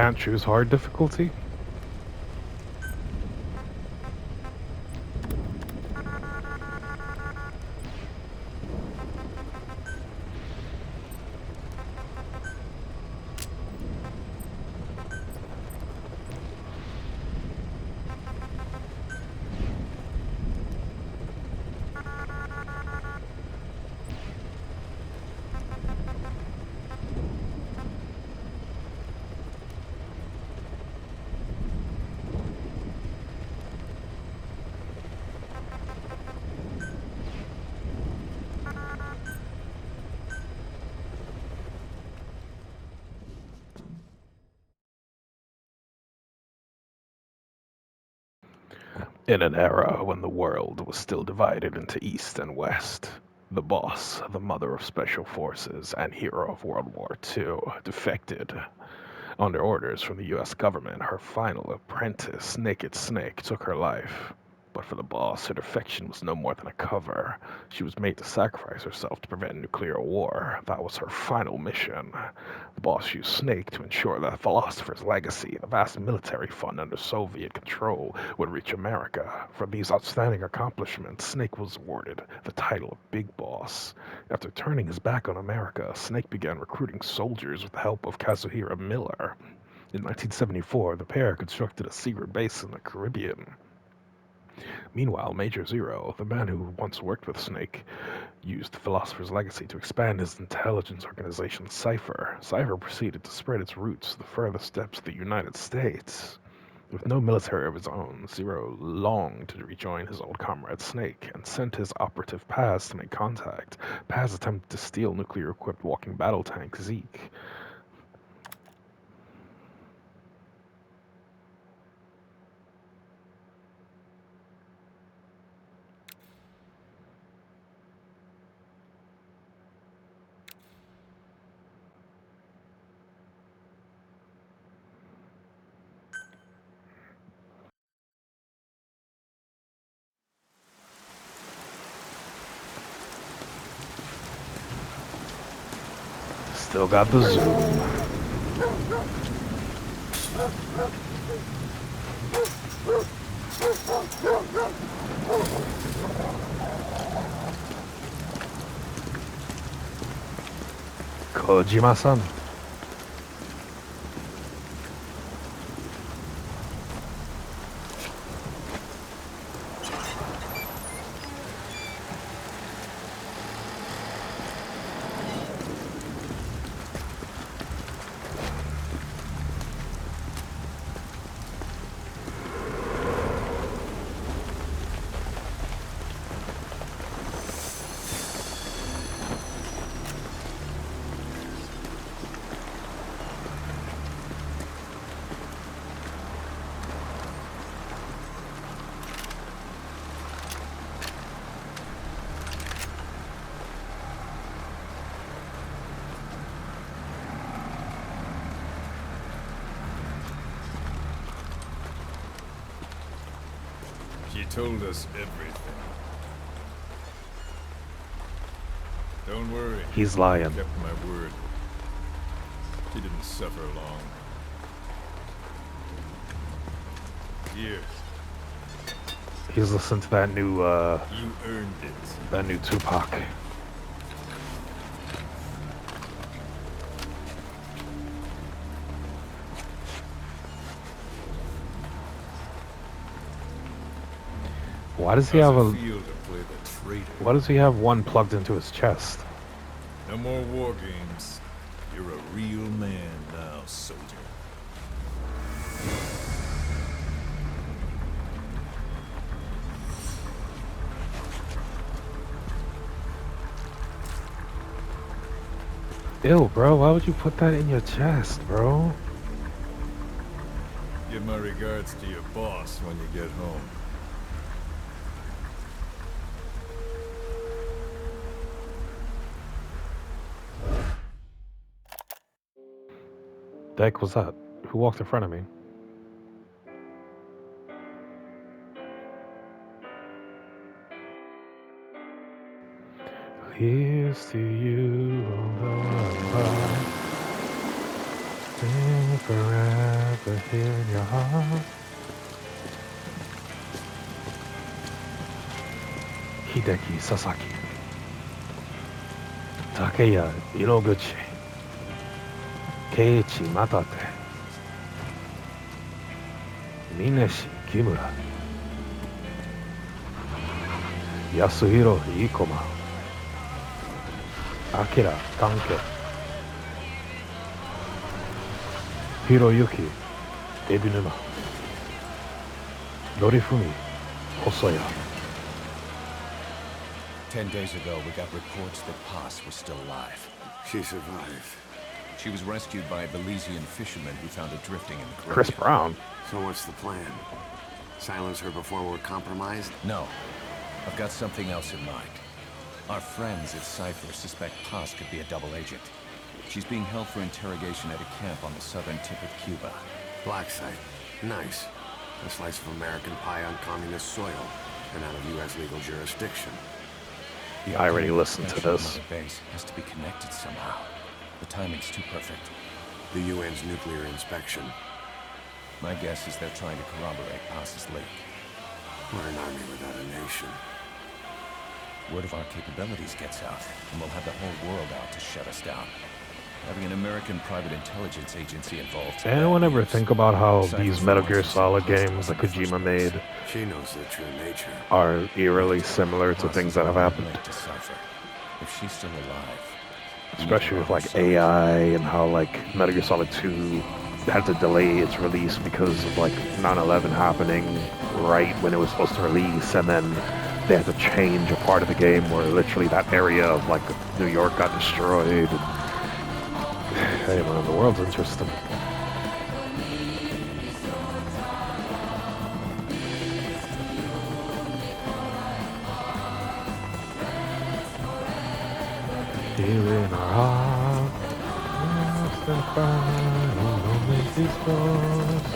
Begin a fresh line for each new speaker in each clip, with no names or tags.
can't choose hard difficulty? In an era when the world was still divided into East and West, the boss, the mother of special forces and hero of World War II, defected. Under orders from the US government, her final apprentice, Naked Snake, took her life. But for the boss, her defection was no more than a cover. She was made to sacrifice herself to prevent nuclear war. That was her final mission. The boss used Snake to ensure that the Philosopher's Legacy, the vast military fund under Soviet control, would reach America. For these outstanding accomplishments, Snake was awarded the title of Big Boss. After turning his back on America, Snake began recruiting soldiers with the help of Kazuhira Miller. In 1974, the pair constructed a secret base in the Caribbean. Meanwhile, Major Zero, the man who once worked with Snake, used the Philosopher's Legacy to expand his intelligence organization, Cypher. Cypher proceeded to spread its roots to the furthest depths of the United States. With no military of his own, Zero longed to rejoin his old comrade Snake and sent his operative Paz to make contact. Paz attempted to steal nuclear-equipped walking battle tank Zeke. Still got the zoom. Kojima-san.
She told us everything. Don't worry.
He's lying.
I kept my word. She didn't suffer long. Here.
He's listening to that new,
You earned it.
that new Tupac. Why does he have a?
feel to play the traitor?
Why does he have one plugged into his chest?
No more war games. You're a real man now, soldier.
Ew, bro. Why would you put that in your chest, bro?
Give my regards to your boss when you get home.
The heck was that? Who walked in front of me? Here's to you, although I'm by. Stay forever here in your heart. Hideki Sasaki. Takeya Iroguchi. Keiichi Matate. Mineshi Kimura. Yasuhiro Ikoma. Akira Tanke. Hiroyuki Ebinuma. Norifumi Hosoya.
10 days ago, we got reports that Paz was still alive.
She survived.
She was rescued by a Belizean fisherman who found her drifting in the Caribbean.
Chris Brown.
So what's the plan? Silence her before we're compromised?
No. I've got something else in mind. Our friends at Cypher suspect Paz could be a double agent. She's being held for interrogation at a camp on the southern tip of Cuba.
Black site. Nice. A slice of American pie on communist soil and out of U.S. legal jurisdiction.
The
I already
upcoming
listened to
expansion of
this.
Mother Base has to be connected somehow. The timing's too perfect.
The UN's nuclear inspection.
My guess is they're trying to corroborate Paz's leak.
We're an army without a nation.
Word of our capabilities gets out, and we'll have the whole world out to shut us down. Having an American private intelligence agency involved...
Anyone ever think about how these Metal Gear Solid games that Kojima made
She knows their true nature.
are eerily similar to things that have happened?
To Cypher. If she's still alive...
Especially with like AI and how like Metal Gear Solid 2 had to delay its release because of like 9/11 happening right when it was supposed to release, and then they had to change a part of the game where literally that area of like New York got destroyed. Hey man, the world's interesting. Here in our heart, lost and found, don't make these scores,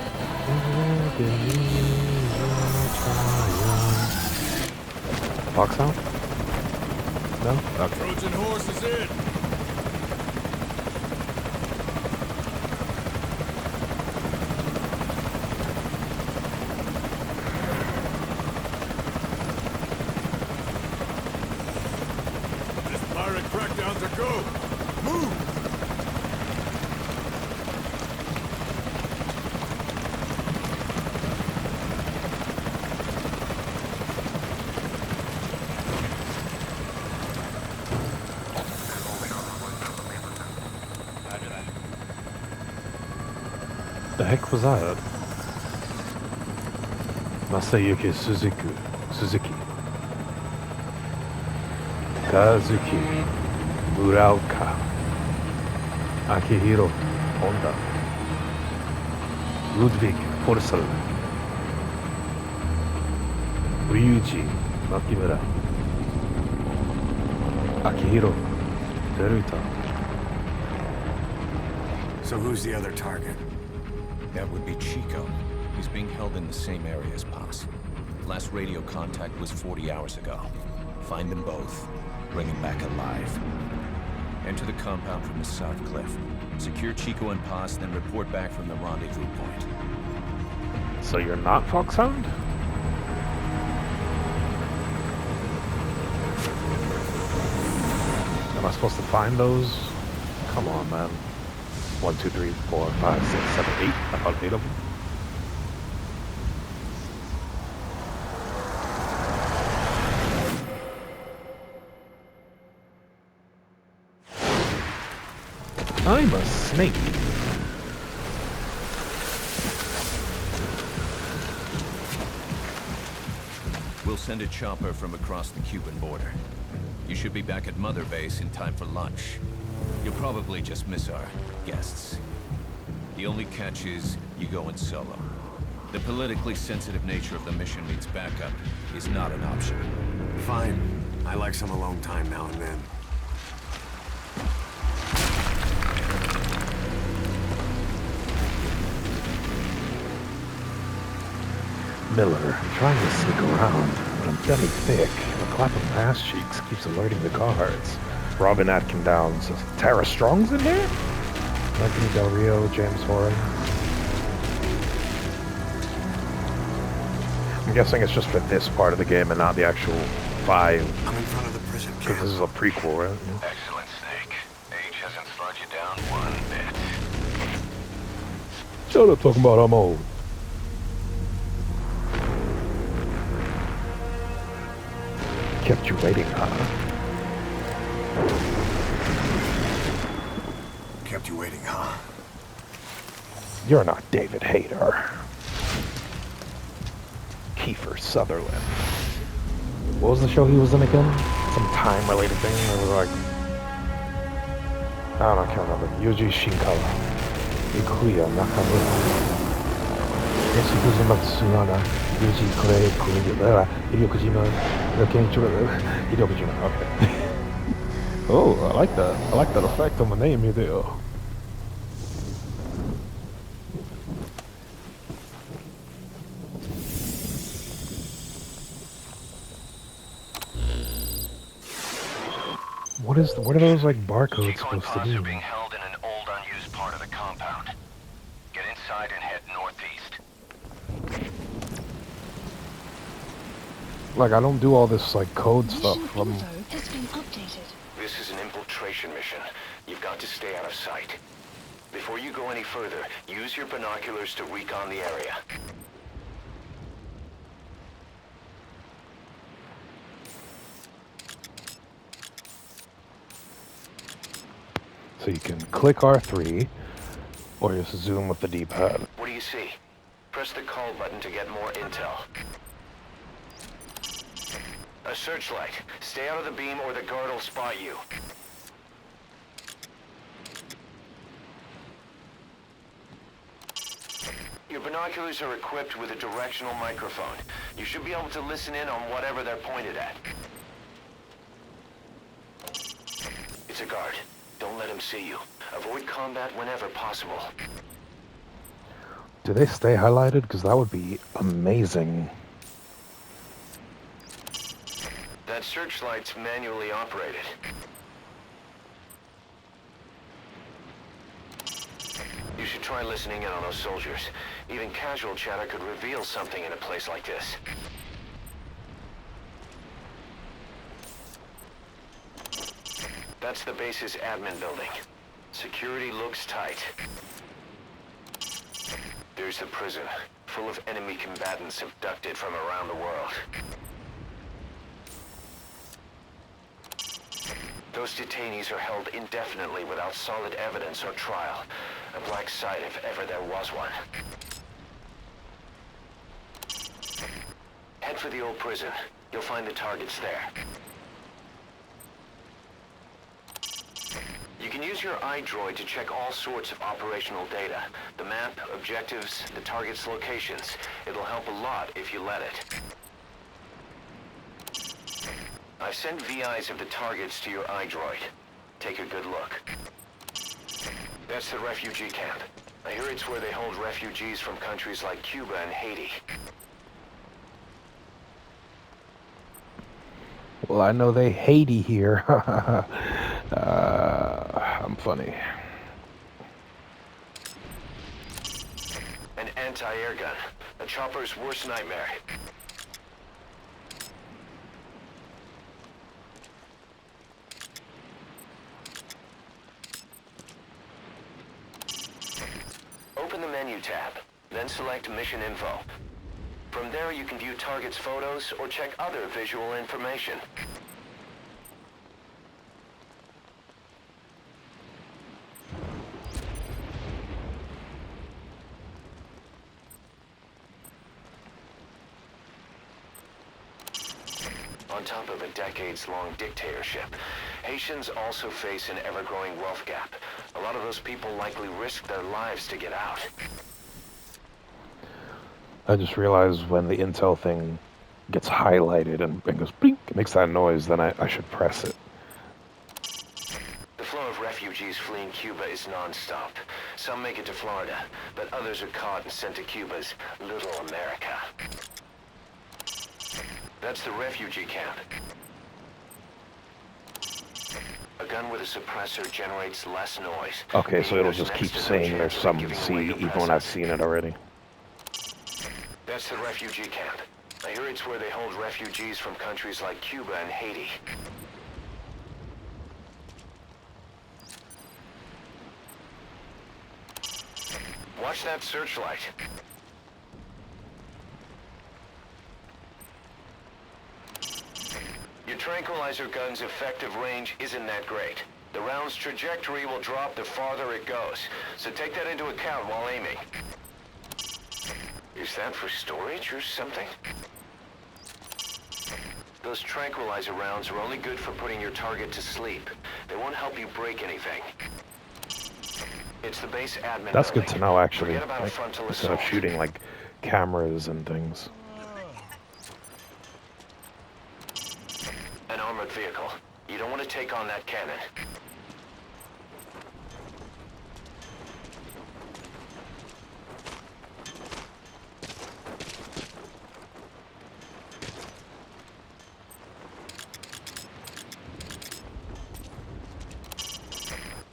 Fox sound? No? Okay.
Trojan horse is in. This pirate crackdown's a go. Move!
The heck was that? Masayuki Suzuki. Kazuki Muraoka. Akihiro Honda. Ludwig Forsell. Ryuji Makimura. Akihiro Teruta.
So who's the other target?
That would be Chico. He's being held in the same area as Paz. Last radio contact was 40 hours ago. Find them both. Bring him back alive. Enter the compound from the south cliff. Secure Chico and Paz, then report back from the rendezvous point.
So you're not Foxhound? Am I supposed to find those? Come on, man. 1, 2, 3, 4, 5, 6, 7, 8. I found 8 of them. I'm a snake.
We'll send a chopper from across the Cuban border. You should be back at Mother Base in time for lunch. You'll probably just miss our guests. The only catch is you go in solo. The politically sensitive nature of the mission means backup is not an option.
Fine. I like some alone time now and then.
Miller, I'm trying to sneak around, but I'm belly thick, and a clap of ass cheeks keeps alerting the guards. Robin Atkin down says, Tara Strong's in here? Anthony Del Rio, James Horan. I'm guessing it's just for this part of the game and not the actual 5.
I'm in front of the prison
Because
camp.
this is a prequel, right?
Excellent, Snake. Age hasn't slowed you down one bit.
Shut up talking about I'm old. Kept you waiting, huh?
Kept you waiting, huh?
You're not David Hayter. Kiefer Sutherland. What was the show he was in again? Some time-related thing? It was like... I don't know, I can't remember. Yuji Shinkawa. Ikuya Nakamura. Yasukuzu Matsunaga. Yuji Kure Kuya. Hideo Kojima. Hideo Kojima. Okay. Oh, I like that. I like that effect on the name, Hideo. What are those like barcodes supposed to do?
Are being held in an old unused part of the compound. Get inside and head northeast.
Like I don't do all this like code stuff.
Mission info has been updated.
This is an infiltration mission. You've got to stay out of sight. Before you go any further, use your binoculars to recon the area.
So you can click R3, or just zoom with the D-pad.
What do you see? Press the call button to get more intel. A searchlight. Stay out of the beam or the guard will spot you. Your binoculars are equipped with a directional microphone. You should be able to listen in on whatever they're pointed at. It's a guard. Don't let him see you. Avoid combat whenever possible.
Do they stay highlighted? Because that would be amazing.
That searchlight's manually operated. You should try listening in on those soldiers. Even casual chatter could reveal something in a place like this. That's the base's admin building. Security looks tight. There's the prison, full of enemy combatants abducted from around the world. Those detainees are held indefinitely without solid evidence or trial. A black site if ever there was one. Head for the old prison. You'll find the targets there. You can use your iDroid to check all sorts of operational data. The map, objectives, the target's locations. It'll help a lot if you let it. I've sent VIs of the targets to your iDroid. Take a good look. That's the refugee camp. I hear it's where they hold refugees from countries like Cuba and Haiti.
Well, I know they Haiti here. I'm funny.
An anti-air gun. A chopper's worst nightmare. Open the menu tab, then select Mission Info. From there you can view targets' photos or check other visual information. On top of a decades-long dictatorship, Haitians also face an ever-growing wealth gap. A lot of those people likely risk their lives to get out.
I just realized when the intel thing gets highlighted and goes blink, it makes that noise, then I should press it.
The flow of refugees fleeing Cuba is non-stop. Some make it to Florida, but others are caught and sent to Cuba's Little America. That's the refugee camp.
A gun with a suppressor generates less noise.
Okay, so
meaning
it'll
there's
just keep
next to no
saying
chance
there's
of it
some
giving
C
away your
even when I've
presence.
seen it already.
That's the refugee camp. I hear it's where they hold refugees from countries like Cuba and Haiti. Watch that searchlight. Your tranquilizer gun's effective range isn't that great. The round's trajectory will drop the farther it goes, so take that into account while aiming. Is that for storage or something? Those tranquilizer rounds are only good for putting your target to sleep. They won't help you break anything. It's the base admin
That's
building.
good to know, actually.
Forget about a
Like,
frontal
instead of
assault.
shooting like cameras and things.
An armored vehicle. You don't want to take on that cannon.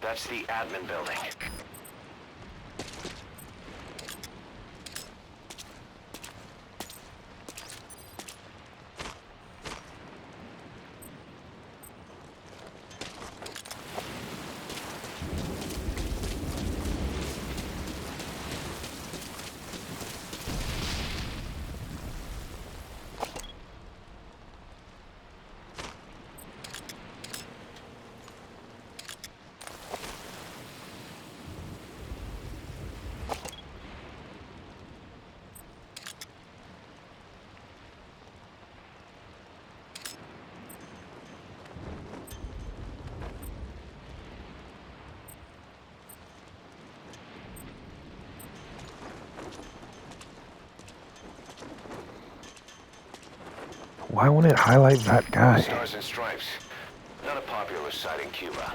That's the admin building.
Why won't it highlight that guy?
Stars and Stripes. Not a popular sight in Cuba.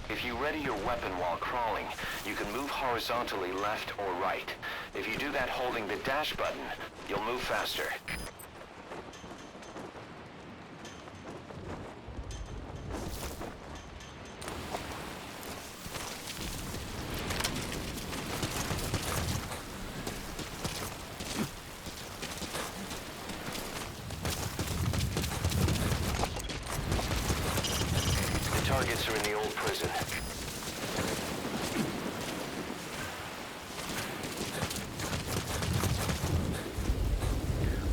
If you ready your weapon while crawling, you can move horizontally left or right. If you do that holding the dash button, you'll move faster. The targets are in the old prison.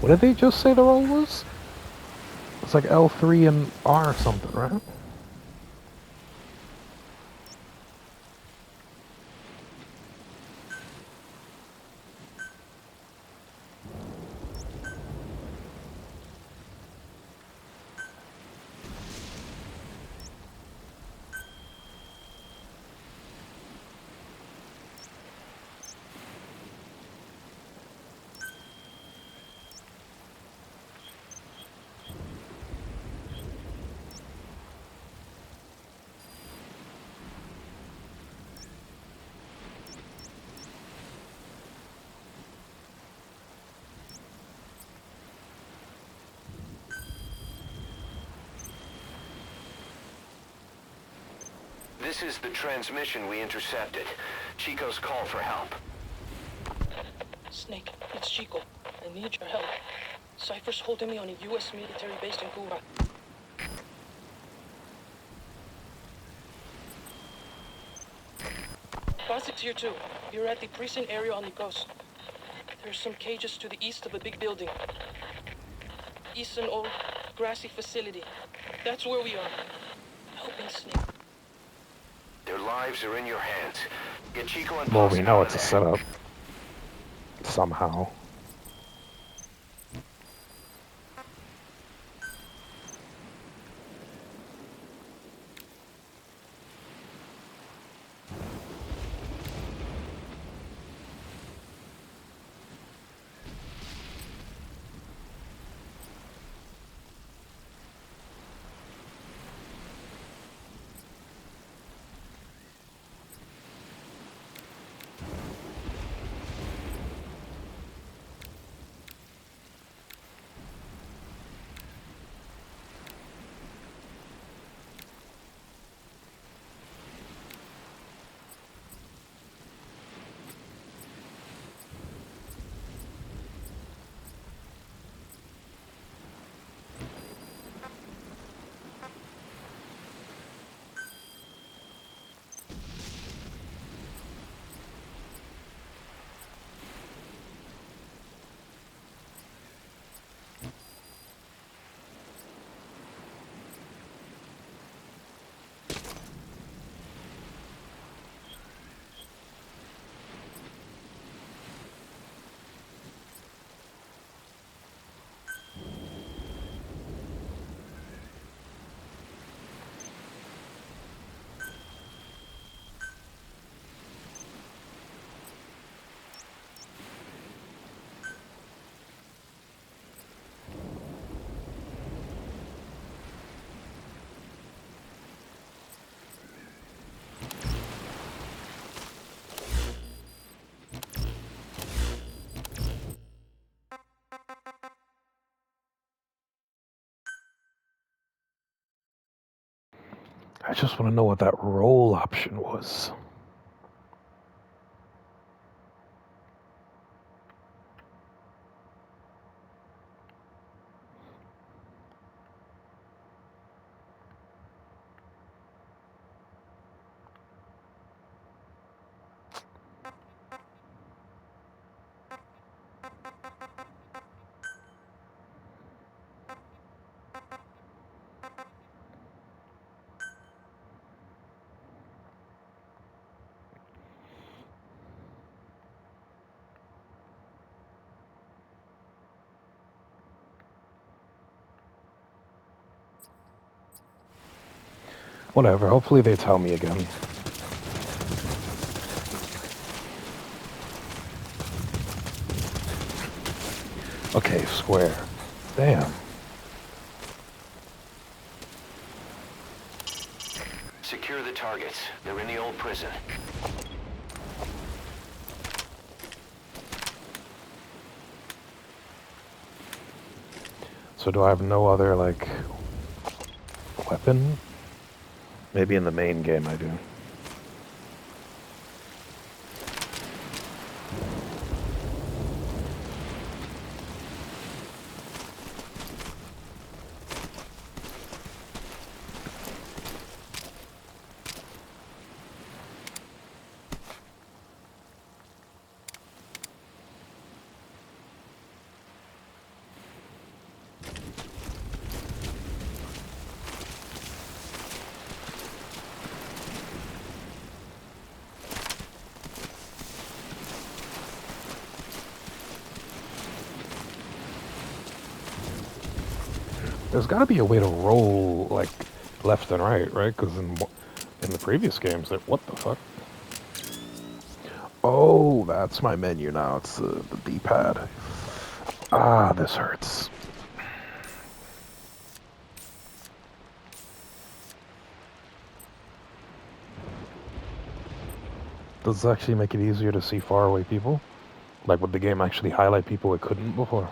What did they just say the roll was? It's like L3 and R or something, right?
This is the transmission we intercepted. Chico's call for help.
Snake, it's Chico. I need your help. Cypher's holding me on a U.S. military base in Cuba. Posit's here too. You're at the precinct area on the coast. There's some cages to the east of a big building. East an old, grassy facility. That's where we are. Help me, Snake.
Their lives are in your hands. Get Chico and
Well,
Posse
we know
out
it's
of
a
there.
setup. Somehow. I just want to know what that roll option was. Whatever, hopefully they tell me again. Okay, square. Damn.
Secure the targets. They're in the old prison.
So do I have no other, like, weapon? Maybe in the main game I do. There's got to be a way to roll, like, left and right, right? Because in the previous games, what the fuck? Oh, that's my menu now. It's the D-pad. Ah, this hurts. Does this actually make it easier to see faraway people? Like, would the game actually highlight people it couldn't before?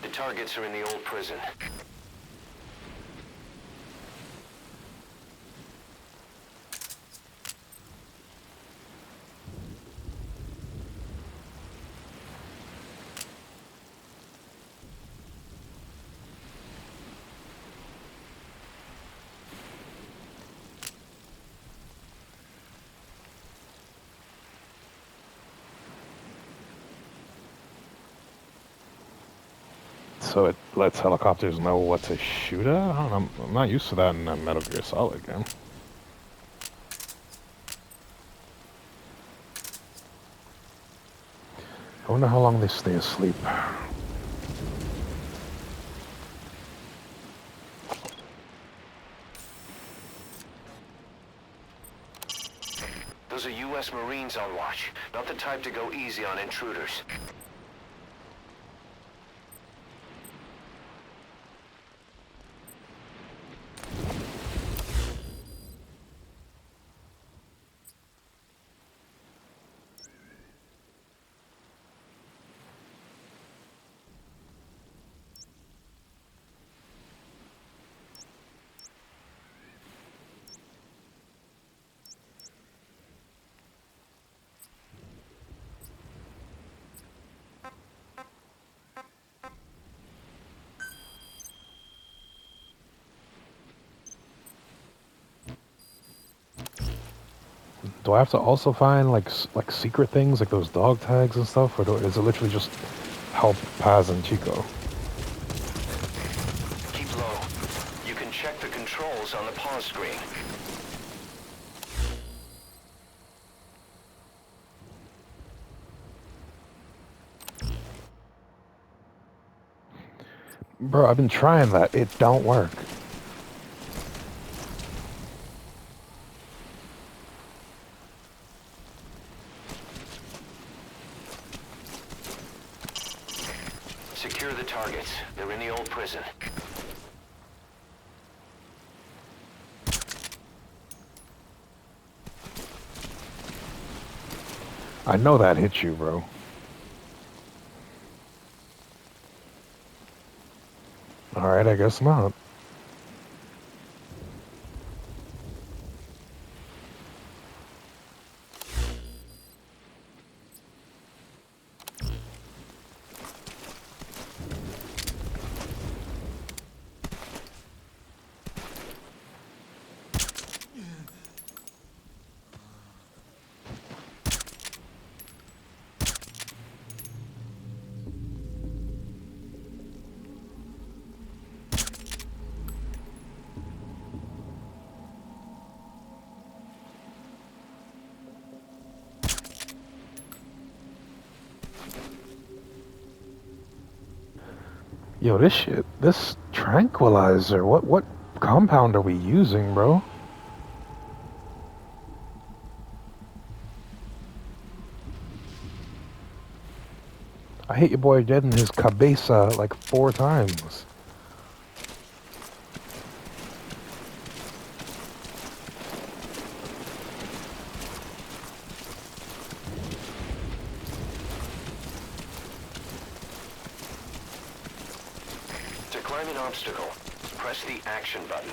The targets are in the old prison.
So it lets helicopters know what to shoot at? I don't know. I'm not used to that in a Metal Gear Solid game. I wonder how long they stay asleep.
Those are U.S. Marines on watch, not the type to go easy on intruders.
Do I have to also find like secret things like those dog tags and stuff, or is it literally just help Paz and Chico?
Keep low. You can check the controls on the pause screen.
Bro, I've been trying that. It don't work.
Secure the targets. They're in the old prison.
I know that hit you, bro. Alright, I guess not. Yo, this tranquilizer, what compound are we using, bro? I hit your boy dead in his cabeza like 4 times.
To climb an obstacle, press the action button.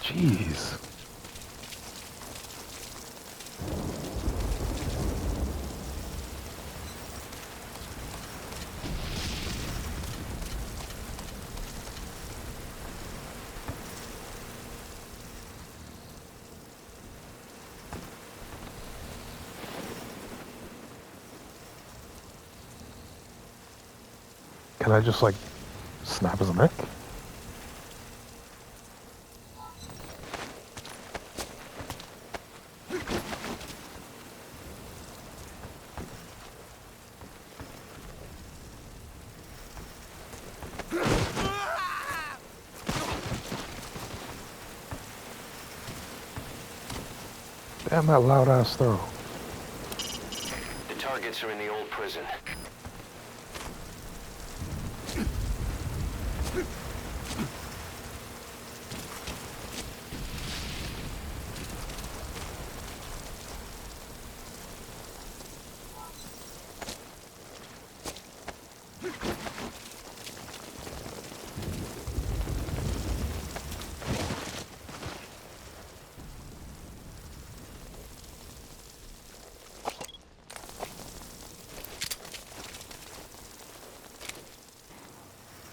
Jeez. Can I just like snap his neck? Damn, that loud ass throw.
The targets are in the old prison.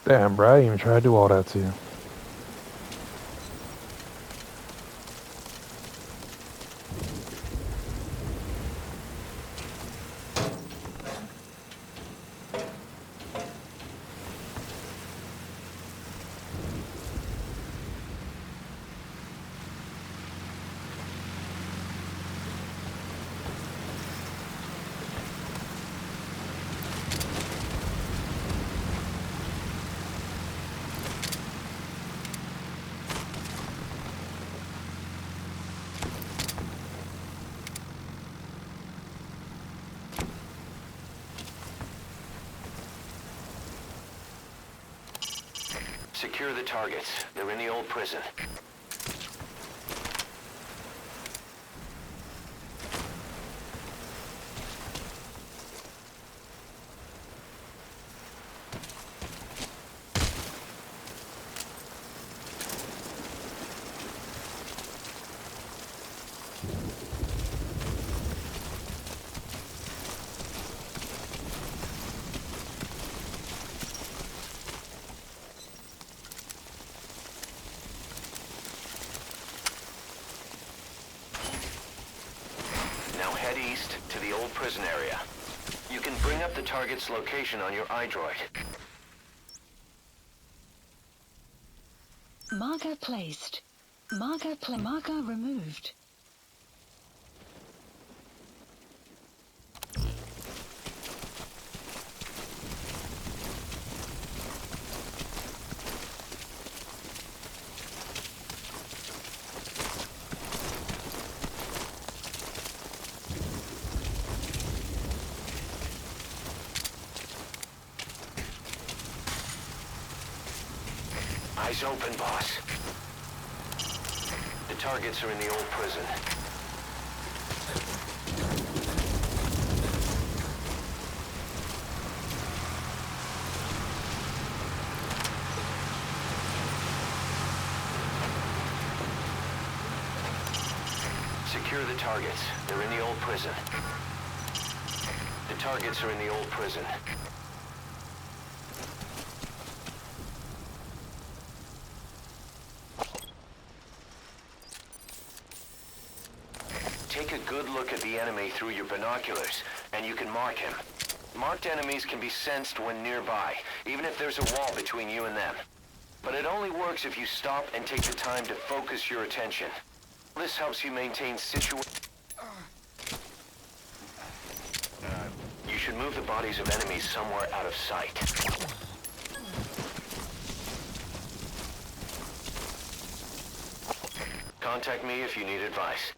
Damn, bro, I didn't even try to do all that to you.
Secure the targets. They're in the old prison. the target's location on your iDroid.
Marker placed. Marker removed.
Eyes open, boss. The targets are in the old prison. Secure the targets. They're in the old prison. The targets are in the old prison. Take a good look at the enemy through your binoculars, and you can mark him. Marked enemies can be sensed when nearby, even if there's a wall between you and them. But it only works if you stop and take the time to focus your attention. This helps you maintain You should move the bodies of enemies somewhere out of sight. Contact me if you need advice.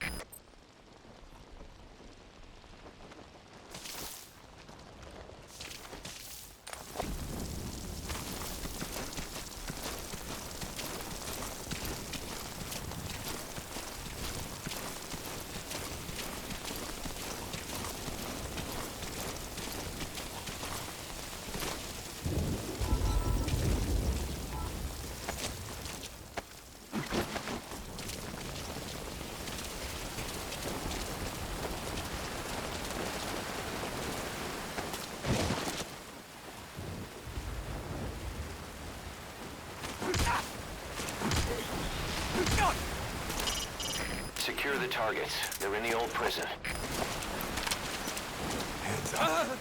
Secure the targets. They're in the old prison.
Hands up!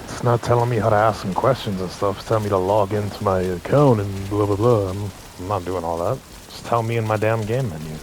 It's not telling me how to ask some questions and stuff. It's telling me to log into my account and blah blah blah. I'm not doing all that. Just tell me in my damn game menu.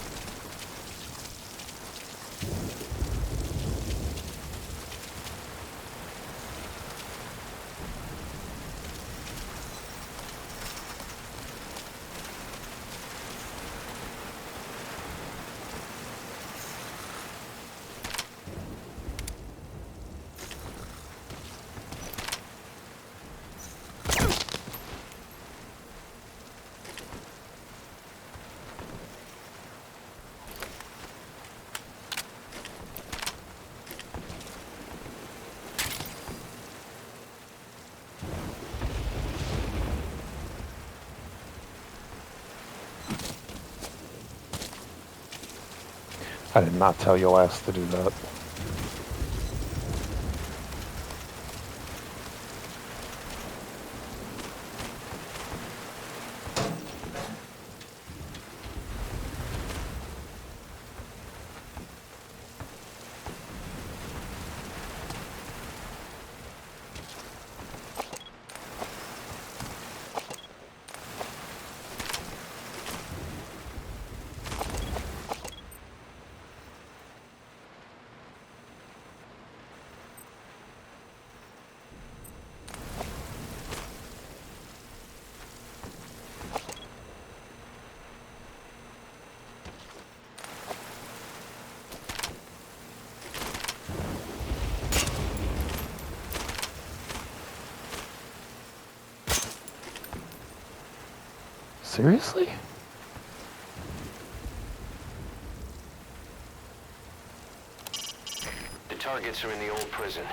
I did not tell your ass to do that. Seriously?
The targets are in the old prison.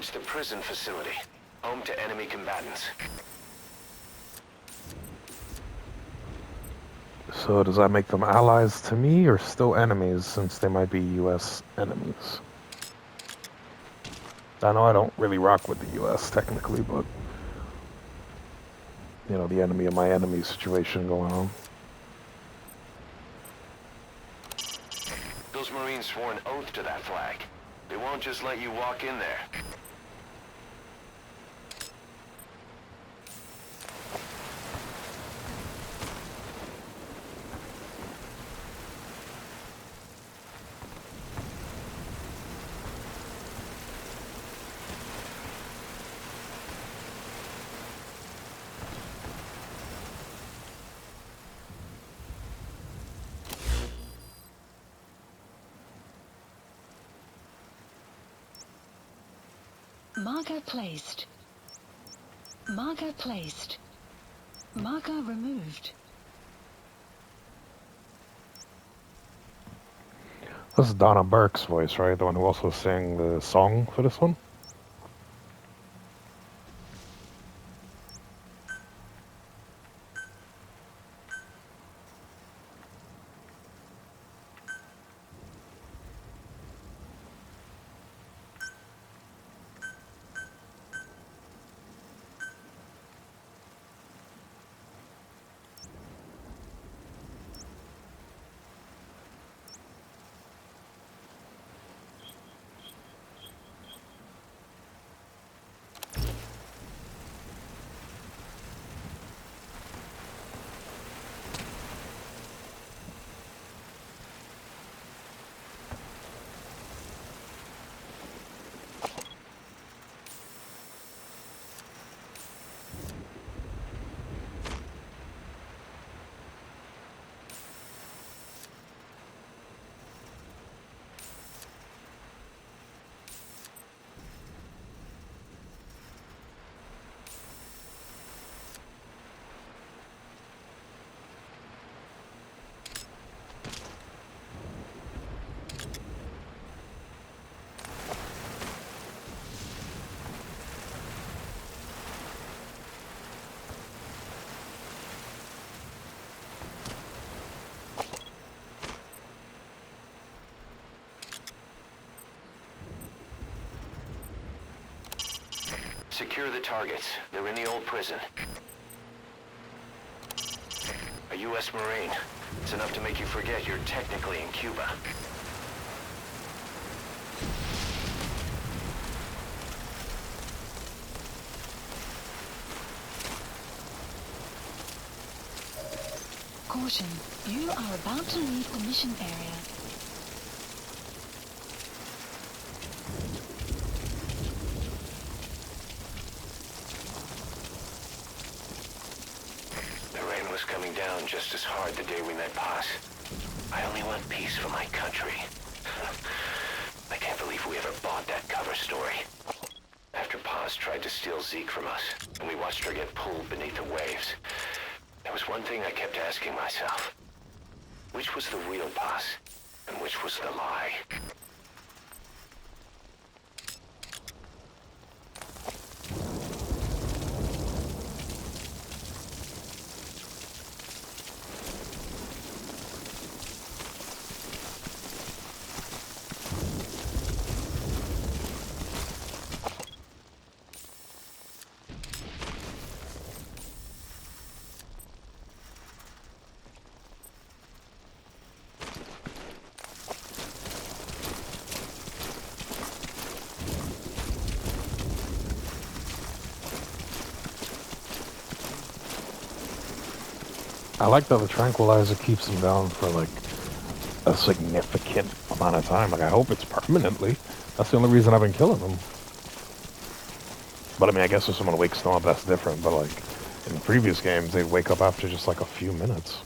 towards the prison facility, home to enemy combatants.
So does that make them allies to me, or still enemies, since they might be U.S. enemies? I know I don't really rock with the U.S. technically, but, you know, the enemy of my enemy situation going on.
Those Marines swore an oath to that flag. They won't just let you walk in there.
Marker placed. Marker placed. Marker removed.
This is Donna Burke's voice, right? The one who also sang the song for this one?
Secure the targets. They're in the old prison. A U.S. Marine. It's enough to make you forget you're technically in Cuba.
Caution, you are about to leave the mission area.
The rain was coming down just as hard the day we met Paz. I only want peace for my country. I can't believe we ever bought that cover story. After Paz tried to steal Zeke from us, and we watched her get pulled beneath the waves, there was one thing I kept asking myself. Which was the real Paz, and which was the lie?
I like that the tranquilizer keeps them down for like a significant amount of time. Like I hope it's permanently. That's the only reason I've been killing them. But I mean, I guess if someone wakes them up, that's different. But like in previous games, they'd wake up after just like a few minutes.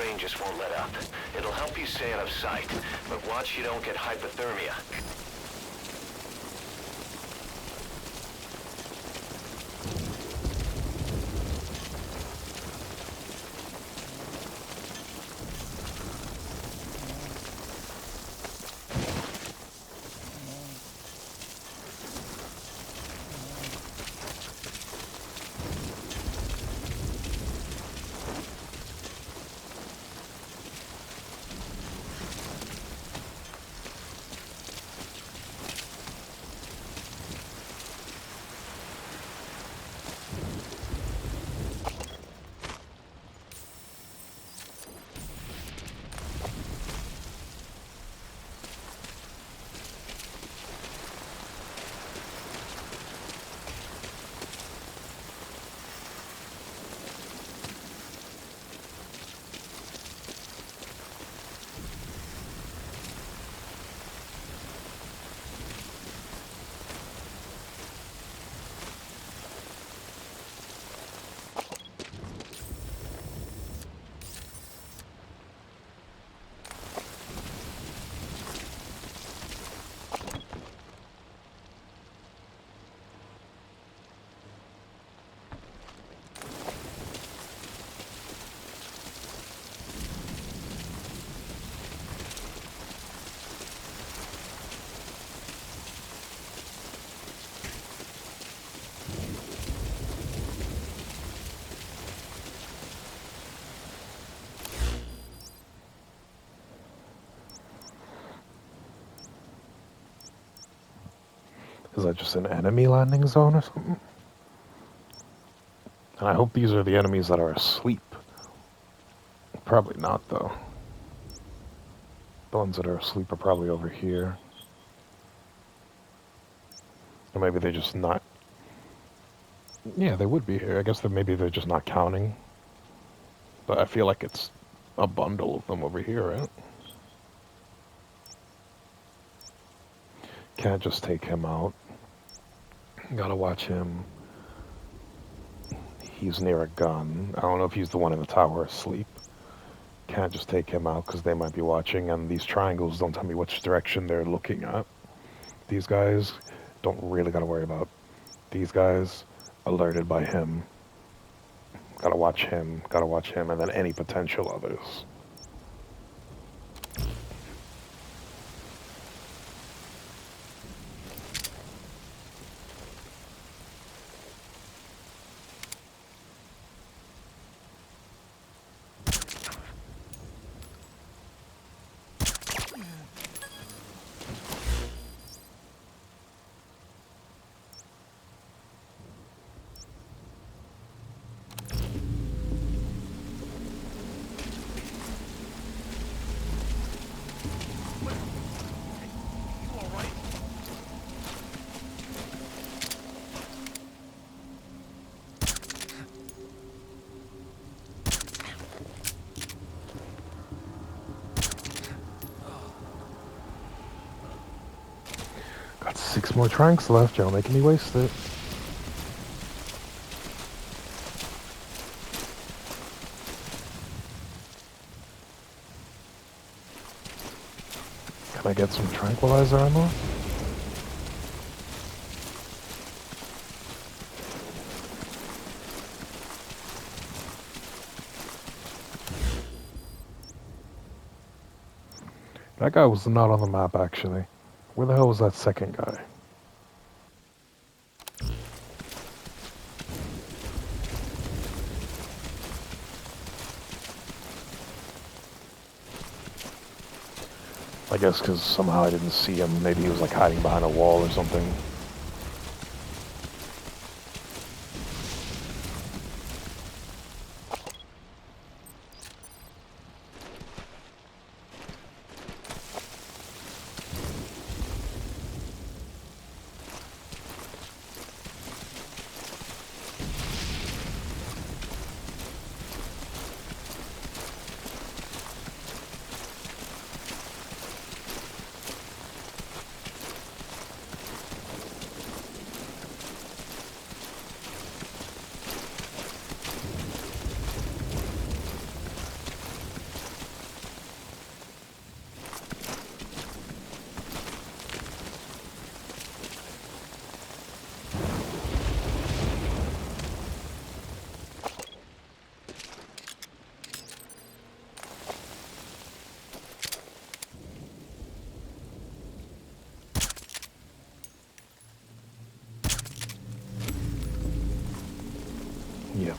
brain just won't let up. It'll help you stay out of sight, but watch you don't get hypothermia.
Is that just an enemy landing zone or something? And I hope these are the enemies that are asleep. Probably not, though. The ones that are asleep are probably over here. Or maybe they're just not... Yeah, they would be here. I guess that maybe they're just not counting. But I feel like it's a bundle of them over here, right? Can't just take him out. Gotta watch him. He's near a gun. I don't know if he's the one in the tower asleep. Can't just take him out because they might be watching, and these triangles don't tell me which direction they're looking at. These guys don't really gotta worry about. These guys alerted by him. Gotta watch him, and then any potential others. Got 6 more tranks left, y'all making me waste it. Can I get some tranquilizer ammo? That guy was not on the map, actually. Where the hell was that second guy? I guess because somehow I didn't see him. Maybe he was like hiding behind a wall or something.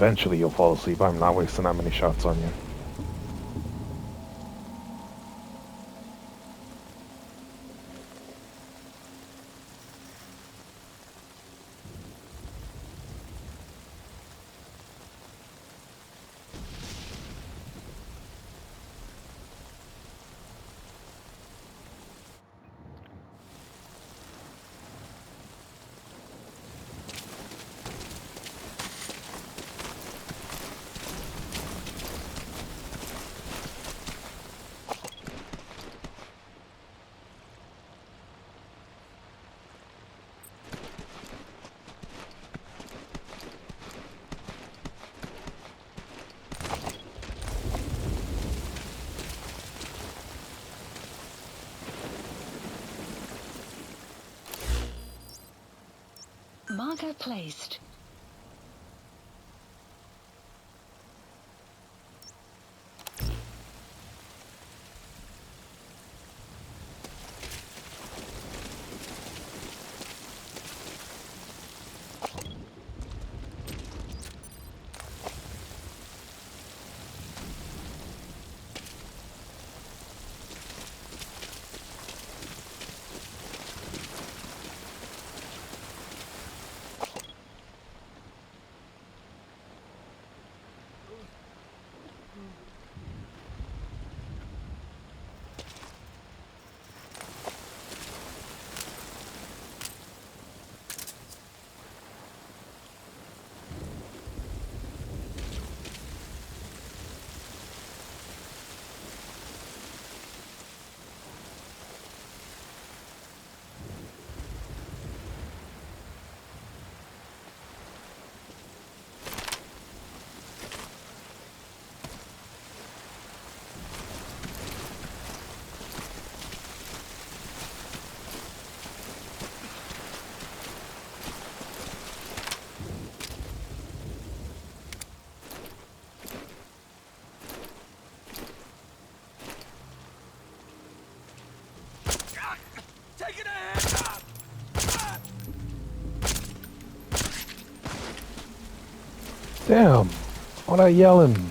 Eventually you'll fall asleep. I'm not wasting that many shots on you.
Marker placed.
Damn! All that yelling.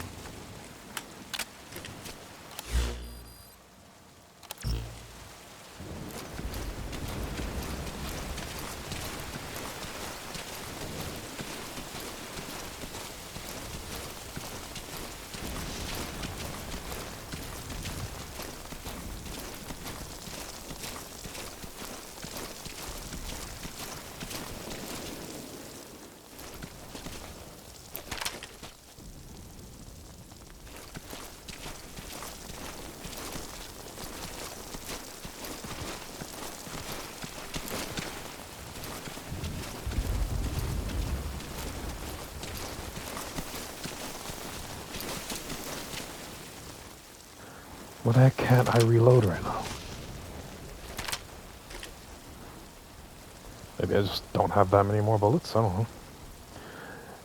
Well, the heck can't I reload right now? Maybe I just don't have that many more bullets, I don't know.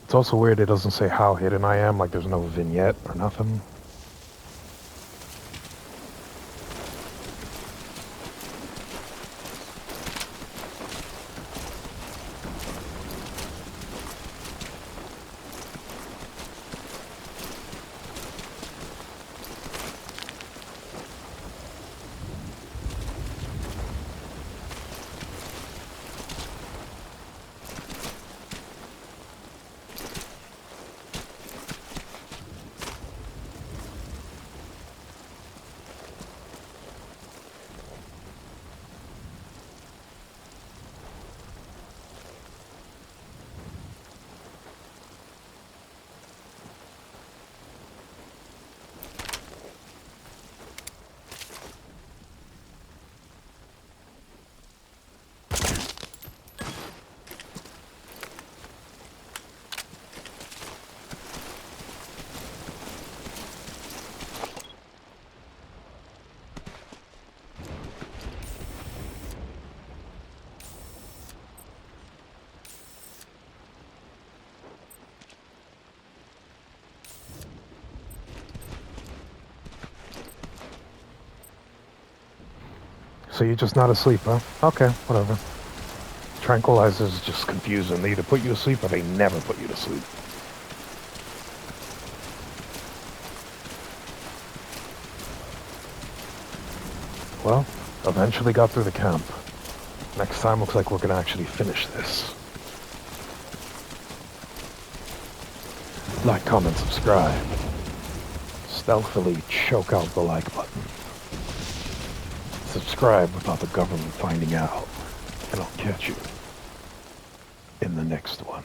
It's also weird it doesn't say how hidden I am, like there's no vignette or nothing. So you're just not asleep, huh? Okay, whatever. Tranquilizers is just confusing. They either put you to sleep or they never put you to sleep. Well, eventually got through the camp. Next time looks like we're gonna actually finish this. Like, comment, subscribe. Stealthily choke out the like button. Subscribe without the government finding out. And I'll catch you in the next one.